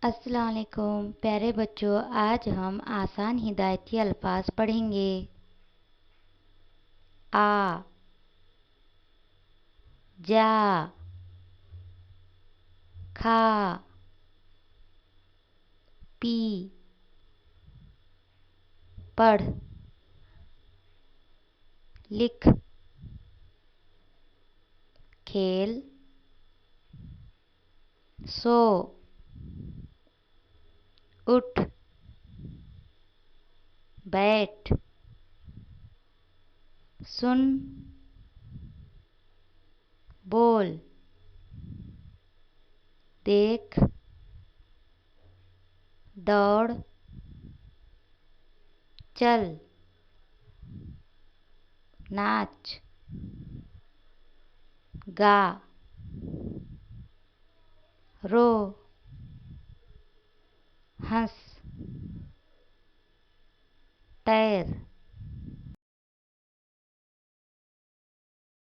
अस्सलाम वालेकुम प्यारे बच्चों, आज हम आसान हिदायती अल्फाज पढ़ेंगे। आ, जा, खा, पी, पढ़, लिख, खेल, सो, उठ, बैठ, सुन, बोल, देख, दौड़, चल, नाच, गा, रो, हंस, तैर,